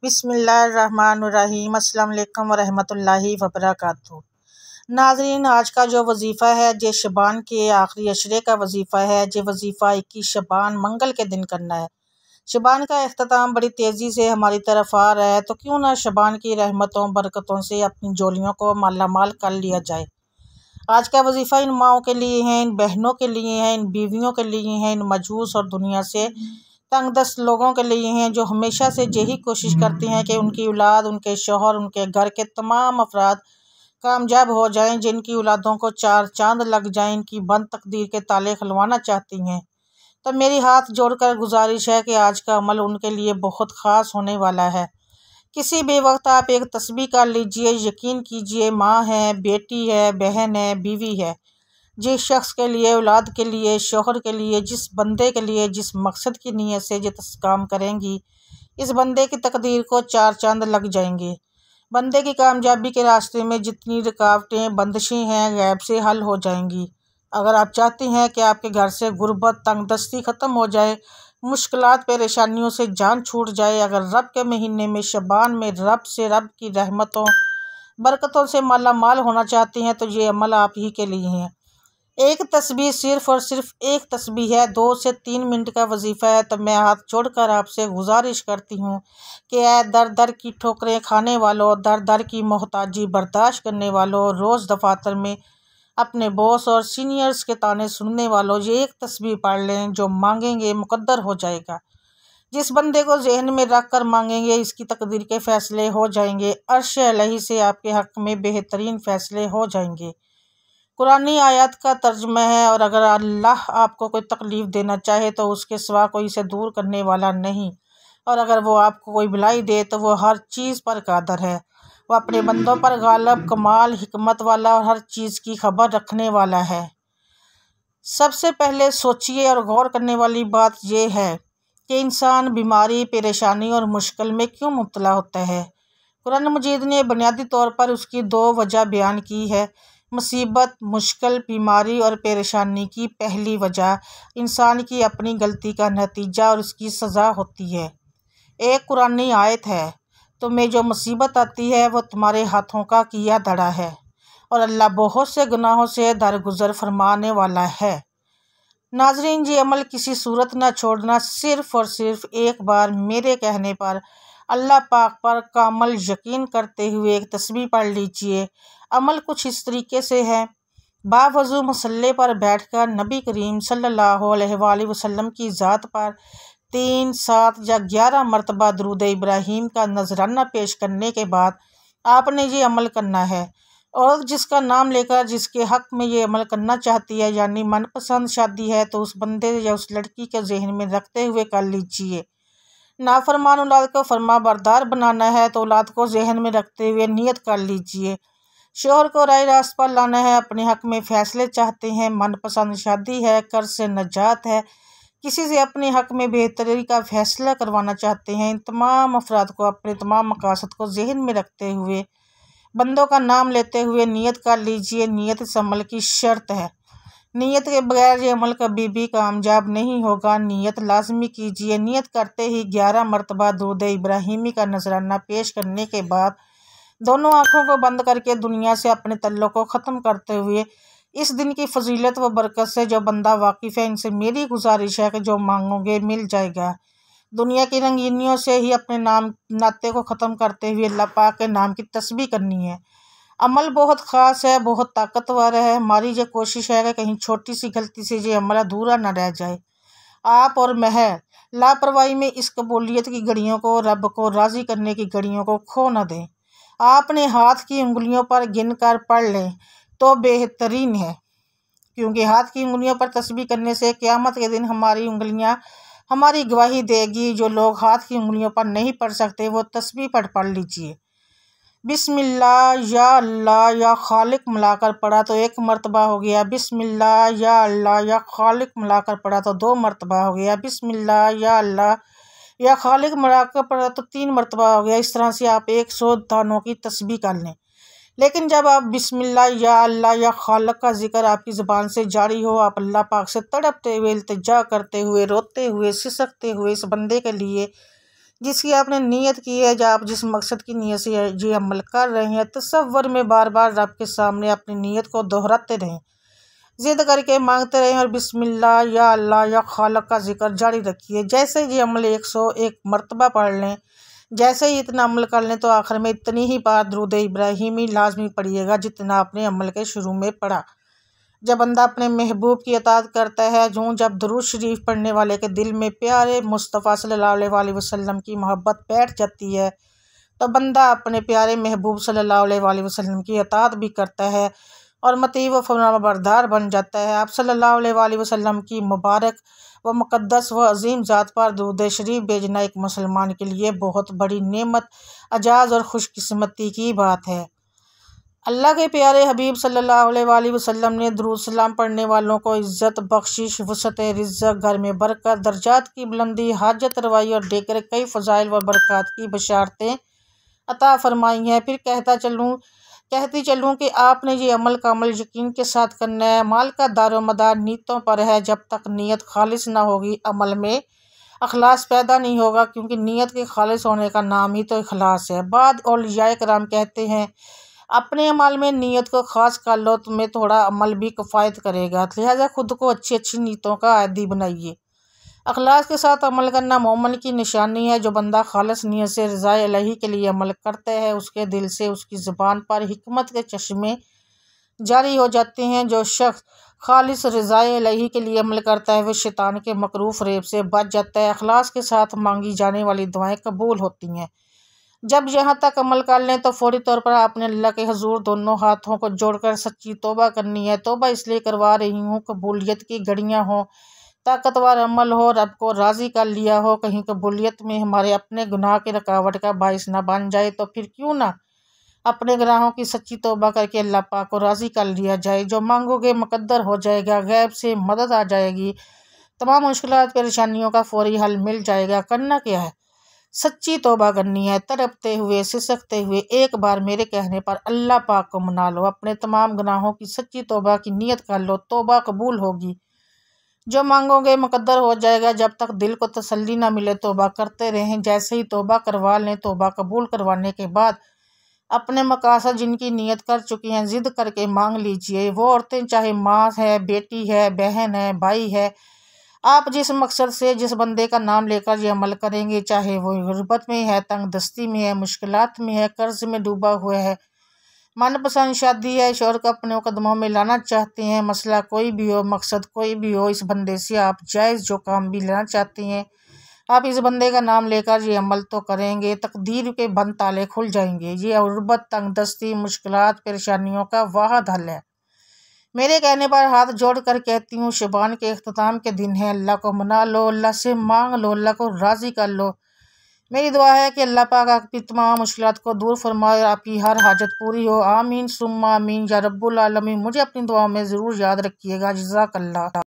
बिस्मिल्लाहिर्रहमानिर्रहीम। अस्सलाम वालेकुम वरहमतुल्लाहि वबरकातुहू। नाज़रीन, आज का जो वजीफ़ा है ये शबान के आखिरी अशरे का वजीफ़ा है। ये वजीफ़ा 21 शबान मंगल के दिन करना है। शबान का अख्ताम बड़ी तेज़ी से हमारी तरफ आ रहा है, तो क्यों ना शबान की रहमतों बरकतों से अपनी झोलियों को मालामाल कर लिया जाए। आज का वजीफ़ा इन माओं के लिए है, इन बहनों के लिए है, इन बीवियों के लिए है, इन मजूस और दुनिया से तंगदस्त लोगों के लिए हैं जो हमेशा से यही कोशिश करती हैं कि उनकी औलाद, उनके शौहर, उनके घर के तमाम अफराद कामयाब हो जाएं, जिनकी औलादों को चार चांद लग जाएं, इनकी बंद तकदीर के ताले खुलवाना चाहती हैं। तो मेरी हाथ जोड़कर गुजारिश है कि आज का अमल उनके लिए बहुत ख़ास होने वाला है। किसी भी वक्त आप एक तस्बीह कर लीजिए, यकीन कीजिए, माँ है, बेटी है, बहन है, बीवी है, जिस शख्स के लिए, औलाद के लिए, शोहर के लिए, जिस बंदे के लिए, जिस मकसद की नीयत से ये काम करेंगी, इस बंदे की तकदीर को चार चांद लग जाएंगे। बंदे की कामयाबी के रास्ते में जितनी रुकावटें, बंदिशें हैं, गैब से हल हो जाएंगी। अगर आप चाहते हैं कि आपके घर से गुर्बत, तंगदस्ती ख़त्म हो जाए, मुश्किलात, परेशानियों से जान छूट जाए, अगर रब के महीने में शबान में रब की रहमतों बरकतों से माला माल होना चाहते हैं, तो ये अमल आप ही के लिए हैं। एक तस्बीह, सिर्फ़ और सिर्फ एक तस्बीह है, 2 से 3 मिनट का वजीफ़ा है। तो मैं हाथ जोड़कर आपसे गुजारिश करती हूँ कि ऐ दर दर की ठोकरें खाने वालों, दर दर की मोहताजी बर्दाश्त करने वालों, रोज़ दफातर में अपने बॉस और सीनियर्स के ताने सुनने वालों, ये एक तस्बीह पढ़ लें, जो मांगेंगे मुकद्दर हो जाएगा। जिस बंदे को जहन में रख कर मांगेंगे, इसकी तकदीर के फ़ैसले हो जाएंगे। अर्श अलही से आपके हक़ में बेहतरीन फ़ैसले हो जाएंगे। कुरानी आयत का तर्जुमा है, और अगर अल्लाह आपको कोई तकलीफ़ देना चाहे तो उसके सिवा कोई इसे दूर करने वाला नहीं, और अगर वो आपको कोई भलाई दे तो वो हर चीज़ पर कादर है। वो अपने बंदों पर गालिब, कमाल, हिकमत वाला और हर चीज़ की खबर रखने वाला है। सबसे पहले सोचिए और गौर करने वाली बात यह है कि इंसान बीमारी, परेशानी और मुश्किल में क्यों मुब्तला होता है। कुरान मजीद ने बुनियादी तौर पर उसकी 2 वजह बयान की है। मुसीबत, मुश्किल, बीमारी और परेशानी की पहली वजह इंसान की अपनी गलती का नतीजा और उसकी सज़ा होती है। एक कुरानी आयत है, तुम्हें जो मुसीबत आती है वो तुम्हारे हाथों का किया धड़ा है, और अल्लाह बहुत से गुनाहों से दरगुजर फरमाने वाला है। नाजरीन, ये अमल किसी सूरत न छोड़ना, सिर्फ़ और सिर्फ एक बार मेरे कहने पर अल्लाह पाक पर कामल यकीन करते हुए एक तस्बीह पढ़ लीजिए। अमल कुछ इस तरीके से है। बावज़ू मसल्ले पर बैठकर नबी करीम सल्लल्लाहु अलैहि वसल्लम की ज़ात पर 3, 7 या 11 मरतबा दुरूद इब्राहीम का नजराना पेश करने के बाद आपने ये अमल करना है। और जिसका नाम लेकर जिसके हक़ में ये अमल करना चाहती है, यानी मनपसंद शादी है, तो उस बंदे या उस लड़की के जहन में रखते हुए कर लीजिए। नाफरमान औलाद को फरमा बरदार बनाना है, तो औलाद को जहन में रखते हुए नियत कर लीजिए। शोहर को राय रास्त पर लाना है, अपने हक़ में फ़ैसले चाहते हैं, मनपसंद शादी है, कर्ज से नजात है, किसी से अपने हक़ में बेहतरी का फ़ैसला करवाना चाहते हैं। इन तमाम अफराद को अपने तमाम मकासद को जहन में रखते हुए बंदों का नाम लेते हुए नियत कर लीजिए। नियत इस अमल की शर्त है। नियत के बगैर ये अमल कभी भी कामयाब नहीं होगा। नियत लाजमी कीजिए। नियत करते ही 11 मरतबा दुरूद इब्राहीमी का नजराना पेश करने के बाद दोनों आँखों को बंद करके दुनिया से अपने तल्लुक़ को ख़त्म करते हुए इस दिन की फजीलत व बरकत से जो बंदा वाकिफ़ है, इनसे मेरी गुजारिश है कि जो मांगोगे मिल जाएगा। दुनिया की रंगीनियों से ही अपने नाम नाते को ख़त्म करते हुए अल्लाह पाक के नाम की तस्बीह करनी है। अमल बहुत ख़ास है, बहुत ताकतवर है। हमारी ये कोशिश है कि कहीं छोटी सी गलती से ये अमल अधूरा न रह जाए। आप और मैं लापरवाही में इस कबूलियत की घड़ियों को, रब को राज़ी करने की घड़ियों को खो न दें। आपने हाथ की उंगलियों पर गिन कर पढ़ लें तो बेहतरीन है, क्योंकि हाथ की उंगलियों पर तस्बीह करने से क़यामत के दिन हमारी उंगलियां हमारी गवाही देगी। जो लोग हाथ की उंगलियों पर नहीं पढ़ सकते वो तस्बीह पढ़ लीजिए। बिस्मिल्लाह या अल्लाह या खालिक मिलाकर पढ़ा तो 1 मरतबा हो गया। बिस्मिल्लाह या अल्लाह या खालिक मिलाकर पढ़ा तो 2 मरतबा हो गया। बिस्मिल्लाह या अल्लाह या खालिक मिलाकर पढ़ा तो 3 मरतबा हो गया। इस तरह से आप 100 दानों की तस्बीह कर लें। लेकिन जब आप बिस्मिल्लाह या अल्लाह या खालिक का जिक्र आपकी ज़बान से जारी हो, आप अल्लाह पाक से तड़पते हुए, इल्तिजा करते हुए, रोते हुए, सिसकते हुए इस बंदे के लिए जिसकी आपने नीयत की है, या आप जिस मकसद की नीयत से ये अमल कर रहे हैं, तसव्वुर में बार बार रब के सामने अपनी नीयत को दोहराते रहें, ज़िद करके मांगते रहें और बिस्मिल्लाह या अल्लाह या खालक का जिक्र जारी रखिए। जैसे ये अमल 101 मरतबा पढ़ लें, जैसे ही इतना अमल कर लें तो आखिर में इतनी ही बार दुरूद इब्राहिमी लाजमी पढ़िएगा जितना आपने अमल के शुरू में पढ़ा। जब बंदा अपने महबूब की अताअत करता है, जब दुरूद शरीफ पढ़ने वाले के दिल में प्यारे मुस्तफ़ा सल्लल्लाहु अलैहि वसल्लम की मोहब्बत बैठ जाती है, तो बंदा अपने प्यारे महबूब सल्लल्लाहु अलैहि वसल्लम की अताअत भी करता है और मती व फरमाबरदार बन जाता है। आप सल्लल्लाहु अलैहि वसल्लम की मुबारक व मुक़द्दस व अज़ीम ज़ात पर दुरूद शरीफ भेजना एक मुसलमान के लिए बहुत बड़ी नेमत, एजाज़ और खुशकिस्मती की बात है। अल्लाह के प्यारे हबीब सल्लल्लाहु अलैहि वसल्लम ने दुरूद सलाम पढ़ने वालों को इज़्ज़त, बख्शिश, वसअत रिज़्क़, घर में बरकत, दर्जात की बुलंदी, हाजत रवाई और दीगर कई फ़ज़ाइल व बरक़ात की बशारतें अता फ़रमाई हैं। फिर कहती चलूँ कि आपने ये अमल का अमल यकीन के साथ करना है। माल का दारोमदार नीयतों पर है। जब तक नीयत खालिस ना होगी, अमल में अखलास पैदा नहीं होगा, क्योंकि नीयत के खालिस होने का नाम ही तो इखलास है। बाद औलियाए कराम कहते हैं, अपने अमल में नीयत को ख़ास कर लो, तुम्हें थोड़ा अमल भी किफ़ायत करेगा। लिहाजा खुद को अच्छी अच्छी नीयतों का आदी बनाइए। अखलास के साथ अमल करना मोमिन की निशानी है। जो बंदा खालिस नीयत से रज़ाए इलाही के लिए अमल करता है, उसके दिल से, उसकी ज़ुबान पर हिकमत के चश्मे जारी हो जाते हैं। जो शख्स खालिस रज़ाए इलाही के लिए अमल करता है, वह शैतान के मकरू फ़रेब से बच जाता है। अखलास के साथ मांगी जाने वाली दुआएं कबूल होती हैं। जब यहाँ तक अमल कर लें तो फौरी तौर पर आपने अल्लाह के हुजूर दोनों हाथों को जोड़कर सच्ची तौबा करनी है। तौबा इसलिए करवा रही हूँ, कबूलियत की घड़ियाँ हों, ताकतवर अमल हो, रब को राज़ी कर लिया हो, कहीं कबूलियत में हमारे अपने गुनाह की रुकावट का बाइस ना बन जाए। तो फिर क्यों ना अपने गुनाहों की सच्ची तौबा करके अल्लाह पाक को राज़ी कर लिया जाए। जो मांगोगे मुकद्दर हो जाएगा, गैब से मदद आ जाएगी, तमाम मुश्किलात परेशानियों का फौरी हल मिल जाएगा। करना क्या है? सच्ची तौबा करनी है। तड़पते हुए, सिसकते हुए एक बार मेरे कहने पर अल्लाह पाक को मना लो। अपने तमाम गुनाहों की सच्ची तौबा की नीयत कर लो, तौबा कबूल होगी। जो मांगोगे मुकद्दर हो जाएगा। जब तक दिल को तसल्ली ना मिले, तौबा करते रहें। जैसे ही तौबा करवा लें, तौबा कबूल करवाने के बाद अपने मकासद जिनकी नीयत कर चुकी हैं, ज़िद करके मांग लीजिए। वो औरतें चाहे माँ है, बेटी है, बहन है, भाई है, आप जिस मकसद से जिस बंदे का नाम लेकर ये अमल करेंगे, चाहे वो गुर्बत में है, तंग दस्ती में है, मुश्किलात में है, कर्ज में डूबा हुआ है, मनपसंद शादी है, शौहर को अपने कदमों में लाना चाहते हैं, मसला कोई भी हो, मकसद कोई भी हो, इस बंदे से आप जायज़ जो काम भी लेना चाहते हैं, आप इस बंदे का नाम लेकर ये अमल तो करेंगे, तकदीर के बंद ताले खुल जाएंगे। ये गुर्बत, तंग दस्ती, मुश्किलात, परेशानियों का वाहिद हल है। मेरे कहने पर हाथ जोड़कर कहती हूँ, शबान के अख्ताम के दिन है, अल्लाह को मना लो, अल्लाह से मांग लो, अल्लाह को राज़ी कर लो। मेरी दुआ है कि अल्लाह पाक आपकी तमाम मुश्किलात को दूर फरमाए और आपकी हर हाजत पूरी हो। आमीन सुम्मा आमीन या रब्बुल आलमीन। मुझे अपनी दुआओं में ज़रूर याद रखिएगा। जज़ाकल्लाह।